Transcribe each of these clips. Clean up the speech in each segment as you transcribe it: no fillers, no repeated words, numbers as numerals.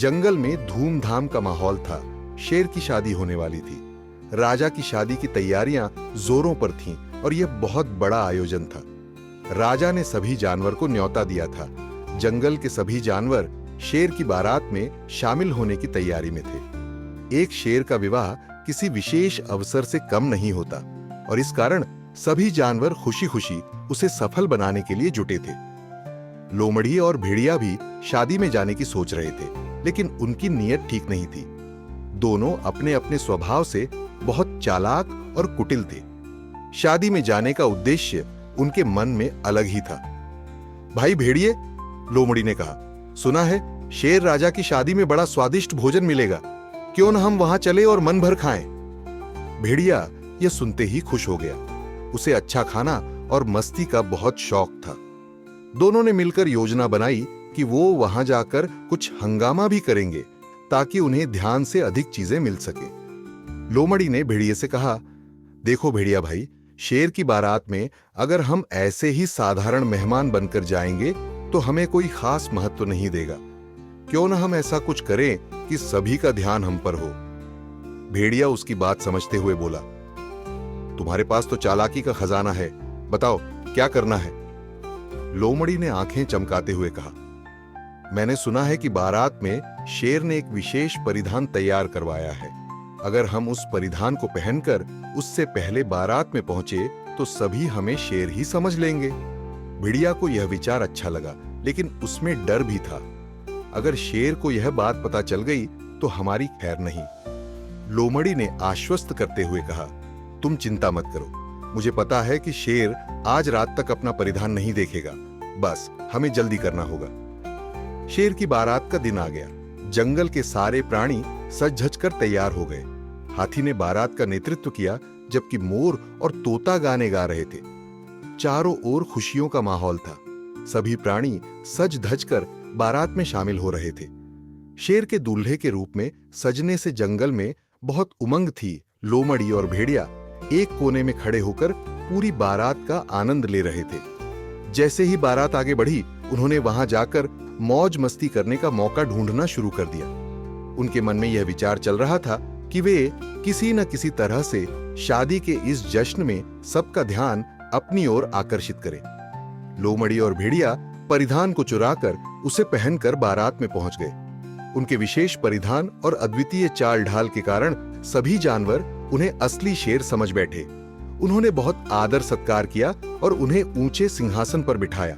जंगल में धूमधाम का माहौल था। शेर की शादी होने वाली थी। राजा की शादी की तैयारियां जोरों पर थीं और यह बहुत बड़ा आयोजन था। राजा ने सभी जानवर को न्योता दिया था। जंगल के सभी जानवर शेर की बारात में शामिल होने की तैयारी में थे। एक शेर का विवाह किसी विशेष अवसर से कम नहीं होता और इस कारण सभी जानवर खुशी खुशी उसे सफल बनाने के लिए जुटे थे। लोमड़ी और भेड़िया भी शादी में जाने की सोच रहे थे, लेकिन उनकी नीयत ठीक नहीं थी। दोनों अपने अपने स्वभाव से बहुत चालाक और कुटिल थे। शादी में जाने का उद्देश्य उनके मन में अलग ही था। भाई भेड़िए, लोमड़ी ने कहा, सुना है शेर राजा की शादी में बड़ा स्वादिष्ट भोजन मिलेगा, क्यों न हम वहां चले और मन भर खाएं। भेड़िया यह सुनते ही खुश हो गया। उसे अच्छा खाना और मस्ती का बहुत शौक था। दोनों ने मिलकर योजना बनाई कि वो वहां जाकर कुछ हंगामा भी करेंगे ताकि उन्हें ध्यान से अधिक चीजें मिल सके। लोमड़ी ने भेड़िए से कहा, देखो भेड़िया भाई, शेर की बारात में अगर हम ऐसे ही साधारण मेहमान बनकर जाएंगे तो हमें कोई खास महत्व नहीं देगा। क्यों न हम ऐसा कुछ करें कि सभी का ध्यान हम पर हो। भेड़िया उसकी बात समझते हुए बोला, तुम्हारे पास तो चालाकी का खजाना है, बताओ क्या करना है। लोमड़ी ने आंखें चमकाते हुए कहा, मैंने सुना है कि बारात में शेर ने एक विशेष परिधान तैयार करवाया है। अगर हम उस परिधान को पहनकर उससे पहले बारात में पहुंचे तो सभी हमें शेर ही समझ लेंगे। भेड़िया को यह विचार अच्छा लगा, लेकिन उसमें डर भी था। अगर शेर को यह बात पता चल गई तो हमारी खैर नहीं। लोमड़ी ने आश्वस्त करते हुए कहा, तुम चिंता मत करो, मुझे पता है कि शेर आज रात तक अपना परिधान नहीं देखेगा, बस हमें जल्दी करना होगा। शेर की बारात का दिन आ गया। जंगल के सारे प्राणी सज धज कर तैयार हो गए। हाथी ने बारात का नेतृत्व किया, जबकि मोर और तोता गाने गा रहे थे। चारों ओर खुशियों का माहौल था। सभी प्राणी सज धज कर बारात में शामिल हो रहे थे। शेर के दूल्हे के रूप में सजने से जंगल में बहुत उमंग थी। लोमड़ी और भेड़िया एक कोने में खड़े होकर पूरी बारात का आनंद ले रहे थे। जैसे ही बारात आगे बढ़ी, उन्होंने वहां जाकर मौज मस्ती करने का मौका ढूंढना शुरू कर दिया। उनके मन में यह विचार चल रहा था कि वे किसी न किसी तरह से शादी के इस जश्न में सबका ध्यान अपनी ओर आकर्षित करें। लोमड़ी और भेड़िया परिधान को चुराकर उसे पहनकर बारात में पहुंच गए। उनके विशेष परिधान और अद्वितीय चाल ढाल के कारण सभी जानवर उन्हें असली शेर समझ बैठे। उन्होंने बहुत आदर सत्कार किया और उन्हें ऊंचे सिंहासन पर बिठाया।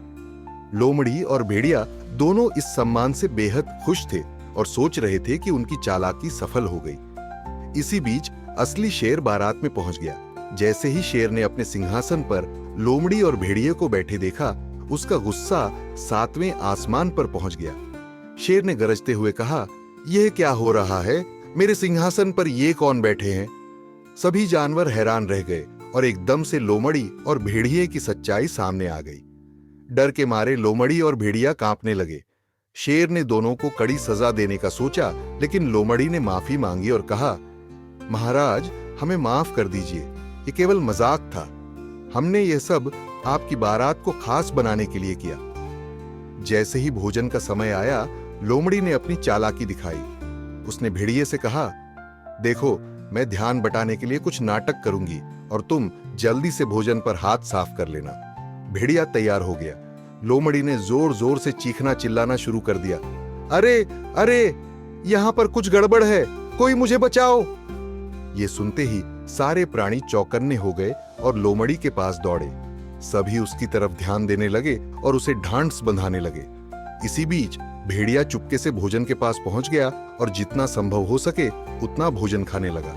लोमड़ी और भेड़िया दोनों इस सम्मान से बेहद खुश थे और सोच रहे थे कि उनकी चालाकी सफल हो गई। इसी बीच असली शेर बारात में पहुंच गया। जैसे ही शेर ने अपने सिंहासन पर लोमड़ी और भेड़िए को बैठे देखा, उसका गुस्सा 7वें आसमान पर पहुंच गया। शेर ने गरजते हुए कहा, यह क्या हो रहा है? मेरे सिंहासन पर ये कौन बैठे हैं? सभी जानवर हैरान रह गए और एकदम से लोमड़ी और भेड़िए की सच्चाई सामने आ गई। डर के मारे लोमड़ी और भेड़िया कांपने लगे। शेर ने दोनों को कड़ी सजा देने का सोचा, लेकिन लोमड़ी ने माफी मांगी और कहा, महाराज, हमें माफ कर दीजिए, ये केवल मजाक था। हमने यह सब आपकी बारात को खास बनाने के लिए किया। जैसे ही भोजन का समय आया, लोमड़ी ने अपनी चालाकी दिखाई। उसने भेड़िए से कहा, देखो, मैं ध्यान बटाने के लिए कुछ नाटक करूंगी और तुम जल्दी से भोजन पर हाथ साफ कर लेना। भेड़िया तैयार हो गया। लोमड़ी ने जोर जोर से चीखना चिल्लाना शुरू कर दिया, अरे अरे, यहां पर कुछ गड़बड़ है, कोई मुझे बचाओ। ये सुनते ही सारे प्राणी चौकन्ने हो गए और लोमड़ी के पास दौड़े। सभी उसकी तरफ ध्यान देने लगे और उसे ढांढस बंधाने लगे। इसी बीच भेड़िया चुपके से भोजन के पास पहुंच गया और जितना संभव हो सके उतना भोजन खाने लगा।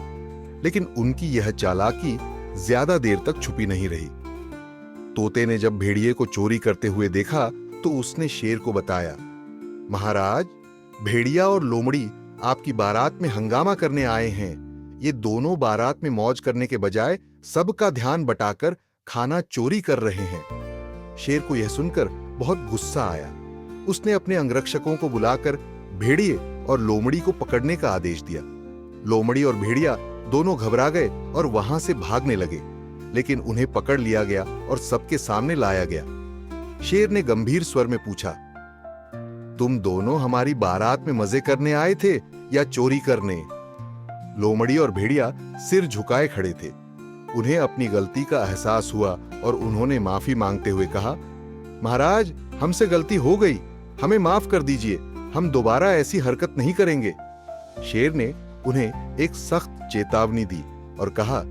लेकिन उनकी यह चालाकी ज्यादा देर तक छुपी नहीं रही। तोते ने जब भेड़िए को चोरी करते हुए देखा तो उसने शेर को बताया, महाराज, भेड़िया और लोमड़ी आपकी बारात में हंगामा करने आए हैं। ये दोनों बारात में मौज करने के बजाय सबका ध्यान बटाकर खाना चोरी कर रहे हैं। शेर को यह सुनकर बहुत गुस्सा आया। उसने अपने अंगरक्षकों को बुलाकर भेड़िए और लोमड़ी को पकड़ने का आदेश दिया। लोमड़ी और भेड़िया दोनों घबरा गए और वहां से भागने लगे, लेकिन उन्हें पकड़ लिया गया और सबके सामने लाया गया। शेर ने गंभीर स्वर में पूछा, तुम दोनों हमारी बारात में मजे करने आए थे या चोरी करने? लोमड़ी और भेड़िया सिर झुकाए खड़े थे। उन्हें अपनी गलती का एहसास हुआ और उन्होंने माफी मांगते हुए कहा, महाराज, हमसे गलती हो गई, हमें माफ कर दीजिए, हम दोबारा ऐसी हरकत नहीं करेंगे। शेर ने उन्हें एक सख्त चेतावनी दी और कहा,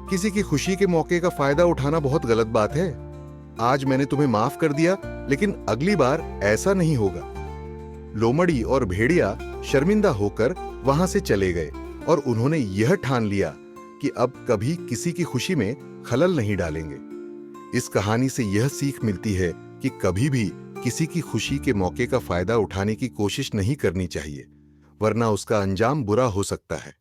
किसी की खुशी के मौके का फायदा उठाना बहुत गलत बात है। आज मैंने तुम्हें माफ कर दिया, लेकिन अगली बार ऐसा नहीं होगा। लोमड़ी और भेड़िया शर्मिंदा होकर वहां से चले गए और उन्होंने यह ठान लिया कि अब कभी किसी की खुशी में खलल नहीं डालेंगे। इस कहानी से यह सीख मिलती है कि कभी भी किसी की खुशी के मौके का फायदा उठाने की कोशिश नहीं करनी चाहिए, वरना उसका अंजाम बुरा हो सकता है।